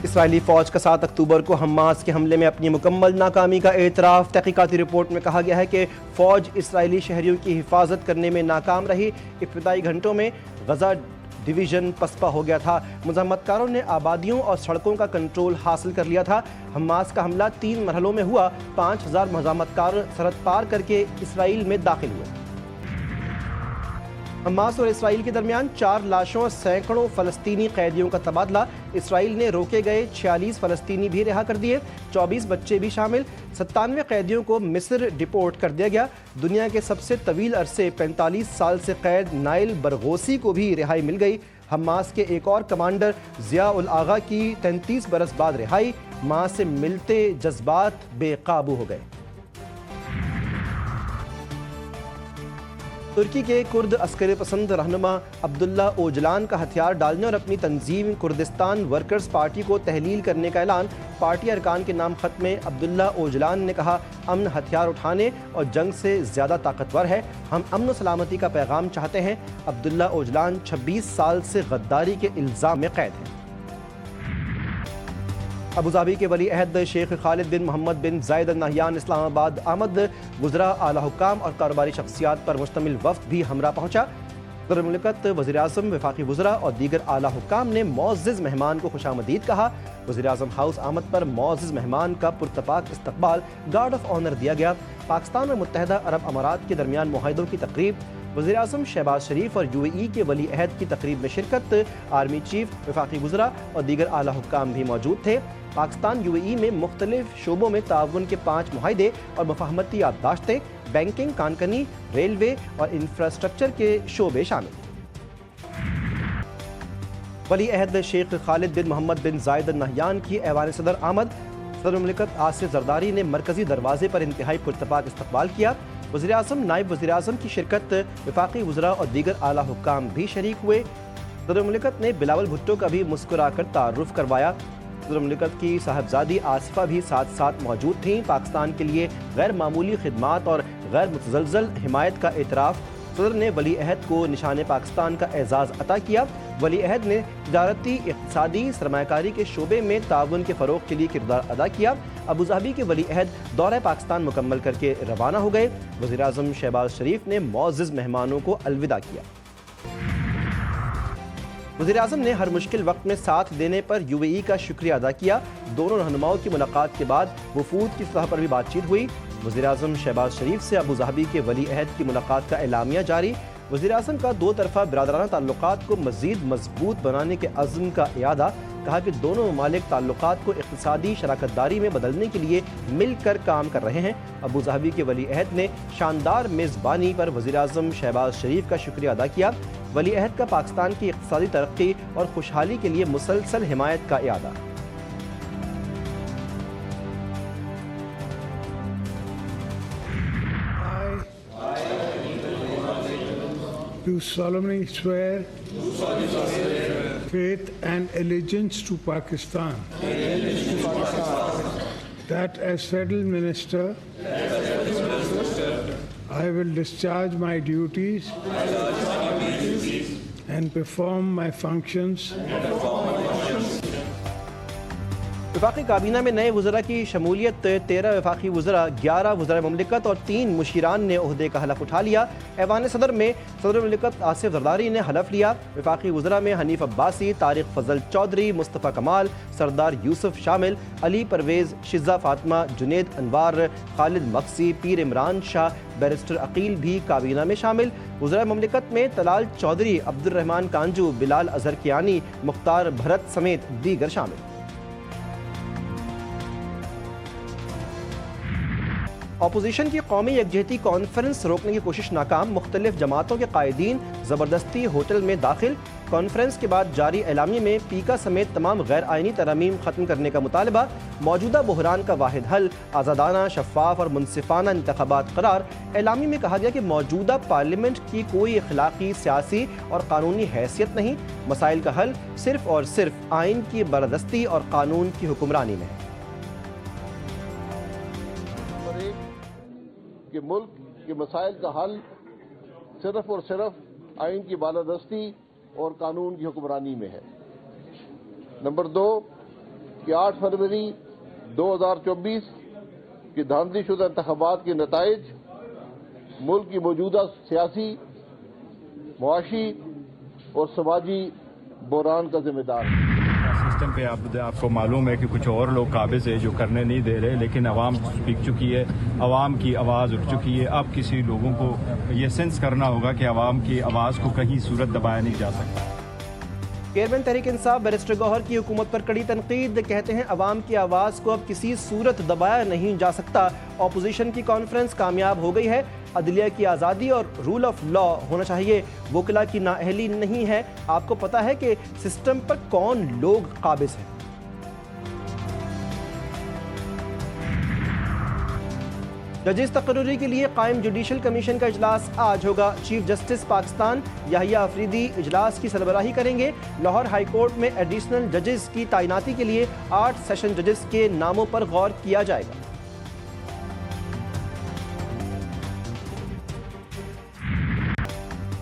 اسرائیلی فوج کا 7 اکتوبر کو حماس کے حملے میں اپنی مکمل ناکامی کا اعتراف۔ تحقیقاتی رپورٹ میں کہا گیا ہے کہ فوج اسرائیلی شہریوں کی حفاظت کرنے میں ناکام رہی۔ ابتدائی گھنٹوں میں غزہ ڈویژن پسپا ہو گیا تھا۔ مزاحمت کاروں نے آبادیوں اور سڑکوں کا کنٹرول حاصل کر لیا تھا۔ حماس کا حملہ 3 مرحلوں میں ہوا۔ 5000 مزاحمت کار سرحد پار کر کے اسرائیل میں داخل ہوئے۔ حماس اور اسرائیل کے درمیان 4 لاشوں اور سینکڑوں فلسطینی قیدیوں کا تبادلہ۔ اسرائیل نے روکے گئے 46 فلسطینی بھی رہا کر دیے، 24 بچے بھی شامل۔ 97 قیدیوں کو مصر ڈپورٹ کر دیا گیا۔ دنیا کے سب سے طویل عرصے 45 سال سے قید نائل برغوثی کو بھی رہائی مل گئی۔ حماس کے ایک اور کمانڈر ضیاء الاغا کی 33 برس بعد رہائی۔ ماں سے ملتے جذبات بے قابو ہو گئے۔ ترکی کے کرد عسکر پسند رہنما عبداللہ اوجلان کا ہتھیار ڈالنے اور اپنی تنظیم کردستان ورکرز پارٹی کو تحلیل کرنے کا اعلان۔ پارٹی ارکان کے نام خط میں عبداللہ اوجلان نے کہا، امن ہتھیار اٹھانے اور جنگ سے زیادہ طاقتور ہے، ہم امن و سلامتی کا پیغام چاہتے ہیں۔ عبداللہ اوجلان 26 سال سے غداری کے الزام میں قید ہیں۔ ابوظہبی کے ولی عہد شیخ خالد بن محمد بن زائد ال نہیان اسلام آباد آمد۔ وزراء، اعلیٰ حکام اور کاروباری شخصیات پر مشتمل وفد بھی ہمراہ پہنچا۔ صدر مملکت، وزیر اعظم، وفاقی وزراء اور دیگر اعلیٰ حکام نے معزز مہمان کو خوش آمدید کہا۔ وزیر اعظم ہاؤس آمد پر معزز مہمان کا پرتپاک استقبال، گارڈ آف آنر دیا گیا۔ پاکستان اور متحدہ عرب امارات کے درمیان معاہدوں کی تقریب۔ وزیر اعظم شہباز شریف اور UAE کے ولی عہد کی تقریب میں شرکت۔ آرمی چیف، وفاقی وزراء اور دیگر اعلیٰ حکام بھی موجود تھے۔ پاکستان UAE میں مختلف شعبوں میں تعاون کے 5 معاہدے اور مفاہمتی یادداشتیں، بینکنگ، کانکنی، ریلوے اور انفراسٹرکچر کے شعبے شامل۔ ولی عہد شیخ خالد بن محمد بن زائد ال نہیان کی ایوان صدر آمد۔ صدر مملکت آصف زرداری نے مرکزی دروازے پر انتہائی پرتپاک استقبال کیا۔ وزیر اعظم، نائب وزیر اعظم کی شرکت، وفاقی وزراء اور دیگر اعلیٰ حکام بھی شریک ہوئے۔ صدر مملکت نے بلاول بھٹو کا بھی مسکرا کر تعارف کروایا۔ صدر مملکت کی صاحبزادی آصفہ بھی ساتھ موجود تھیں۔ پاکستان کے لیے غیر معمولی خدمات اور غیر متزلزل حمایت کا اعتراف۔ صدر نے ولی عہد کو نشان پاکستان کا اعزاز عطا کیا۔ ولی عہد نے تجارتی، اقتصادی، سرمایہ کاری کے شعبے میں تعاون کے فروغ کے لیے کردار ادا کیا۔ ابوظہبی کے ولی عہد دورہ پاکستان مکمل کر کے روانہ ہو گئے۔ وزیر اعظم شہباز شریف نے معزز مہمانوں کو الوداع کیا۔ وزیر اعظم نے ہر مشکل وقت میں ساتھ دینے پر UAE کا شکریہ ادا کیا۔ دونوں رہنماؤں کی ملاقات کے بعد وفود کی سطح پر بھی بات چیت ہوئی۔ وزیر اعظم شہباز شریف سے ابوظہبی کے ولی عہد کی ملاقات کا اعلامیہ جاری۔ وزیر اعظم کا 2 طرفہ برادرانہ تعلقات کو مزید مضبوط بنانے کے عزم کا اعادہ۔ کہا کہ دونوں ممالک تعلقات کو اقتصادی شراکت داری میں بدلنے کے لیے مل کر کام کر رہے ہیں۔ ابوظہبی کے ولی عہد نے شاندار میزبانی پر وزیر اعظم شہباز شریف کا شکریہ ادا کیا۔ ولی عہد کا پاکستان کی اقتصادی ترقی اور خوشحالی کے لیے مسلسل حمایت کا اعادہ۔ Do solemnly swear faith and allegiance to Pakistan, that as Federal Minister I will discharge my duties and perform my functions وفاقی کابینہ میں نئے وزراء کی شمولیت۔ 13 وفاقی وزراء، 11 وزراء مملکت اور 3 مشیران نے عہدے کا حلف اٹھا لیا۔ ایوان صدر میں صدر مملکت آصف زرداری نے حلف لیا۔ وفاقی وزراء میں حنیف عباسی، طارق فضل چودھری، مصطفیٰ کمال، سردار یوسف شامل۔ علی پرویز، شزہ فاطمہ، جنید انوار، خالد مقصی، پیر عمران شاہ، بیرسٹر عقیل بھی کابینہ میں شامل۔ وزراء مملکت میں طلال چودھری، عبد الرحمان کانجو، بلال اظہر کیانی، مختار بھرت سمیت دیگر شامل۔ اپوزیشن کی قومی یکجہتی کانفرنس روکنے کی کوشش ناکام۔ مختلف جماعتوں کے قائدین زبردستی ہوٹل میں داخل۔ کانفرنس کے بعد جاری اعلامیے میں پیکا سمیت تمام غیر آئینی ترامیم ختم کرنے کا مطالبہ۔ موجودہ بحران کا واحد حل آزادانہ، شفاف اور منصفانہ انتخابات قرار۔ اعلامیے میں کہا گیا کہ موجودہ پارلیمنٹ کی کوئی اخلاقی، سیاسی اور قانونی حیثیت نہیں۔ مسائل کا حل صرف اور صرف آئین کی بالادستی اور قانون کی حکمرانی میں ہے۔ کہ ملک کے مسائل کا حل صرف اور صرف آئین کی بالادستی اور قانون کی حکمرانی میں ہے۔ نمبر 2، کہ 8 फरवरी 2024 की धांधलीशुदा इंतखाबात के नताइज मुल्क की मौजूदा सियासी, मुआशी और समाजी बहरान का जिम्मेदार है। सिस्टम पे आपको मालूम है कि कुछ और लोग काबिज है जो करने नहीं दे रहे, लेकिन अवाम स्पीक चुकी है, अवाम की आवाज़ उठ चुकी है। अब किसी लोगों को ये सेंस करना होगा कि अवाम की आवाज़ को कहीं सूरत दबाया नहीं जा सकता। चेयरमैन तहरीक इंसाफ बैरिस्टर गौहर की हुकूमत पर कड़ी तनकीद, कहते हैं अवाम की आवाज़ को अब किसी सूरत दबाया नहीं जा सकता। अपोजिशन की कॉन्फ्रेंस कामयाब हो गई है, अदलिया की आज़ादी और रूल ऑफ लॉ होना चाहिए, वकला की नाअहली नहीं है। आपको पता है कि सिस्टम पर कौन लोग काबिज हैं। जजेस तकर्रुरी के लिए कायम जुडिशल कमीशन का इजलास आज होगा। चीफ जस्टिस पाकिस्तान याहिया अफरीदी इजलास की सरबराही करेंगे। लाहौर हाई कोर्ट में एडिशनल जजेस की तैनाती के लिए 8 सेशन जजेस के नामों पर गौर किया जाएगा।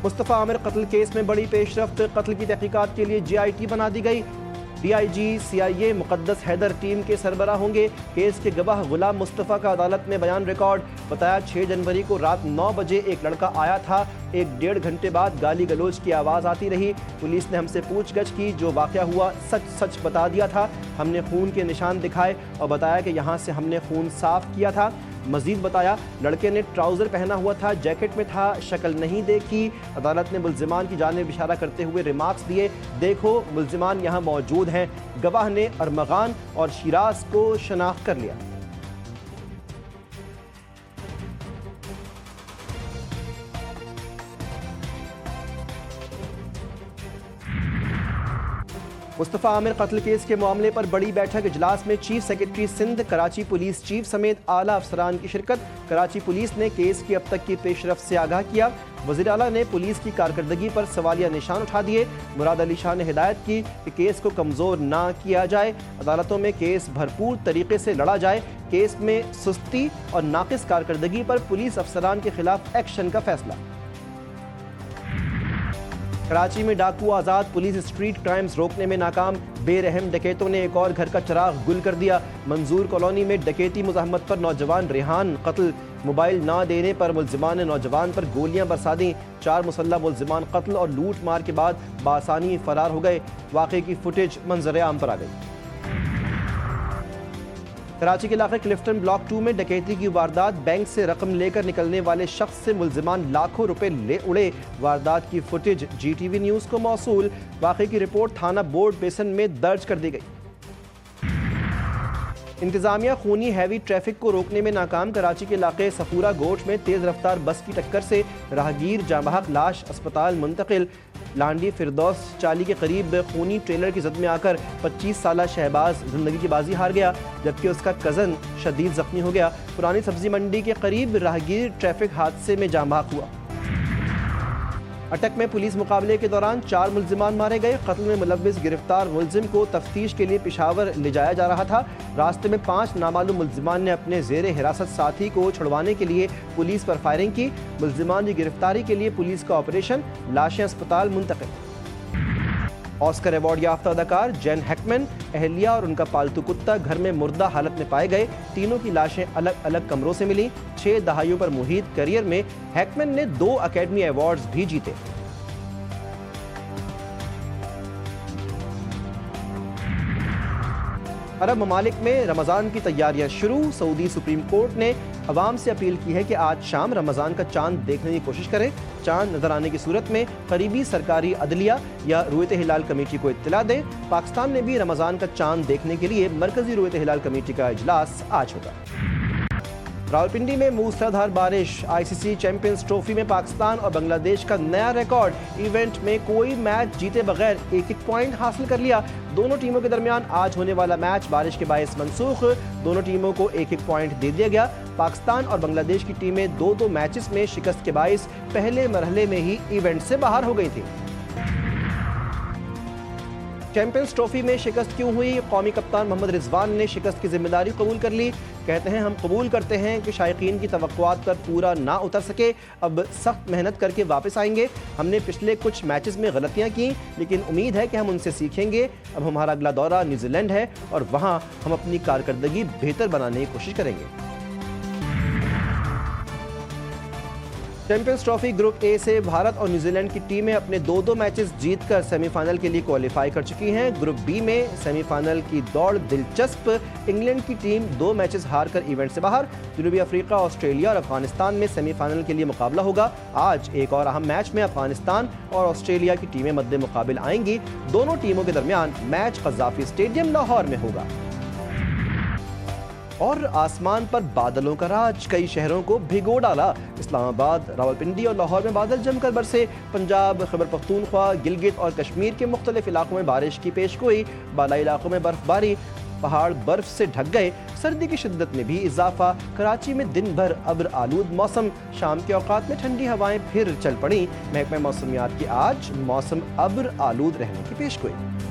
मुस्तफ़ा आमिर कत्ल केस में बड़ी पेशरफ्त, कत्ल की तहकीकात के लिए JIT बना दी गई। DIG CIA मुक़द्दस हैदर टीम के सरबराह होंगे। केस के गवाह गुलाम मुस्तफ़ा का अदालत में बयान रिकॉर्ड, बताया 6 जनवरी को रात 9 बजे एक लड़का आया था, 1-1.5 घंटे बाद गाली गलोच की आवाज़ आती रही। पुलिस ने हमसे पूछगछ की, जो वाक़या हुआ सच बता दिया था। हमने खून के निशान दिखाए और बताया कि यहाँ से हमने खून साफ़ किया था। मजीद बताया लड़के ने ट्राउज़र पहना हुआ था, जैकेट में था, शक्ल नहीं देखी। अदालत ने मुल्जिमान की जानिब इशारा करते हुए रिमार्क्स दिए, देखो मुल्जिमान यहाँ मौजूद हैं। गवाह ने अरमगान और शिराज को शनाख्त कर लिया। मुस्तफ़ा आमिर कत्ल केस के मामले पर बड़ी बैठक, इजलास में chief secretary Sindh, Karachi police chief समेत आला अफसरान की शिरकत। कराची पुलिस ने केस की अब तक की पेशरफ्त से आगाह किया। वज़ीर आला ने पुलिस की कारकर्दगी पर सवालिया निशान उठा दिए। मुराद अली शाह ने हिदायत की कि केस को कमज़ोर ना किया जाए, अदालतों में केस भरपूर तरीके से लड़ा जाए। केस में सुस्ती और नाक़िस कारकर्दगी पर पुलिस अफसरान के खिलाफ एक्शन का फैसला। कराची में डाकू आज़ाद, पुलिस स्ट्रीट क्राइम्स रोकने में नाकाम। बेरहम डकैतों ने एक और घर का चिराग गुल कर दिया। मंजूर कॉलोनी में डकैती मुज़ाहमत पर नौजवान रेहान कत्ल। मोबाइल ना देने पर मुल्जिमान ने नौजवान पर गोलियां बरसा दी। 4 मुसल्लह मुल्जिमान कत्ल और लूट मार के बाद बासानी फरार हो गए। वाक़े की फुटेज मंजर आम पर आ गई। कराची के इलाके क्लिफ्टन ब्लॉक 2 में डकैती की वारदात, बैंक से रकम लेकर निकलने वाले शख्स से मुल्जिमान लाखों रुपए ले उड़े। वारदात की फुटेज GTV न्यूज़ को मौसूल। वाक़े की रिपोर्ट थाना बोर्ड बेसन में दर्ज कर दी गई। इंतजामिया खूनी हैवी ट्रैफिक को रोकने में नाकाम। कराची के इलाके सफूरा गोट में तेज़ रफ्तार बस की टक्कर से राहगीर जाँ बहक, लाश अस्पताल मुंतकिल। लांडी फिरदौस चाली के करीब खूनी ट्रेलर की जद में आकर 25 साला शहबाज जिंदगी की बाजी हार गया, जबकि उसका कज़न शदीद जख्मी हो गया। पुरानी सब्जी मंडी के करीब राहगीर ट्रैफिक हादसे में जाँ बहक हुआ। अटक में पुलिस मुकाबले के दौरान 4 मुल्जिमान मारे गए। कत्ल में मुलव्विस गिरफ्तार मुल्जिम को तफ्तीश के लिए पेशावर ले जाया जा रहा था। रास्ते में 5 नामालूम मुल्जिमान ने अपने जेर हिरासत साथी को छुड़वाने के लिए पुलिस पर फायरिंग की। मुल्जिमान की गिरफ्तारी के लिए पुलिस का ऑपरेशन, लाशें अस्पताल मुंतकिल। ऑस्कर अवार्ड याफ्ता अदाकार जेन हैकमैन, अहलिया और उनका पालतू कुत्ता घर में मुर्दा हालत में पाए गए। तीनों की लाशें अलग अलग कमरों से मिली। 6 दहाइयों पर मुहित करियर में हैकमैन ने 2 अकेडमी अवार्ड्स भी जीते। अरब ममालिक में रमज़ान की तैयारियां शुरू। सऊदी सुप्रीम कोर्ट ने अवाम से अपील की है कि आज शाम रमज़ान का चांद देखने की कोशिश करें। चांद नजर आने की सूरत में करीबी सरकारी अदलिया या रुयत हिलाल कमेटी को इत्तला दें। पाकिस्तान में भी रमज़ान का चांद देखने के लिए मरकजी रुयत हिलाल कमेटी का इजलास आज होगा। रावलपिंडी में मूसलाधार बारिश। ICC चैंपियंस ट्रॉफी में पाकिस्तान और बांग्लादेश का नया रिकॉर्ड। इवेंट में कोई मैच जीते बगैर 1-1 पॉइंट हासिल कर लिया। दोनों टीमों के दरमियान आज होने वाला मैच बारिश के बायस मनसूख। दोनों टीमों को 1-1 पॉइंट दे दिया गया। पाकिस्तान और बांग्लादेश की टीमें 2-2 मैचेस में शिकस्त के बायस पहले मरहले में ही इवेंट से बाहर हो गई थी। चैंपियंस ट्रॉफी में शिकस्त क्यों हुई? कौमी कप्तान मोहम्मद रिजवान ने शिकस्त की जिम्मेदारी कबूल कर ली। कहते हैं हम कबूल करते हैं कि शायकीन की तवक्कुआत पर पूरा ना उतर सके, अब सख्त मेहनत करके वापस आएंगे। हमने पिछले कुछ मैचेस में गलतियां की, लेकिन उम्मीद है कि हम उनसे सीखेंगे। अब हमारा अगला दौरा न्यूजीलैंड है और वहां हम अपनी कारकर्दगी बेहतर बनाने की कोशिश करेंगे। चैंपियंस ट्रॉफी ग्रुप ए से भारत और न्यूजीलैंड की टीमें अपने दो मैचेस जीतकर सेमीफाइनल के लिए क्वालिफाई कर चुकी हैं। ग्रुप बी में सेमीफाइनल की दौड़ दिलचस्प। इंग्लैंड की टीम 2 मैचेस हारकर इवेंट से बाहर। जनूबी अफ्रीका, ऑस्ट्रेलिया और अफगानिस्तान में सेमीफाइनल के लिए मुकाबला होगा। आज एक और अहम मैच में अफगानिस्तान और ऑस्ट्रेलिया की टीमें मद्दे मुकाबिल आएंगी। दोनों टीमों के दरमियान मैच कज़ाफी स्टेडियम लाहौर में होगा। और आसमान पर बादलों का राज, कई शहरों को भिगो डाला। इस्लामाबाद, रावलपिंडी और लाहौर में बादल जमकर बरसे। पंजाब, खैबर पख्तूनख्वा, गिलगित और कश्मीर के मुख्तलिफ इलाकों में बारिश की पेशगोई। बालाई इलाकों में बर्फबारी, पहाड़ बर्फ से ढक गए। सर्दी की शिद्दत में भी इजाफा। कराची में दिन भर अब्र आलूद मौसम, शाम के औकात में ठंडी हवाएं फिर चल पड़ी। महकमा मौसमियात की आज मौसम अब्र आलूद रहने की पेशगोई।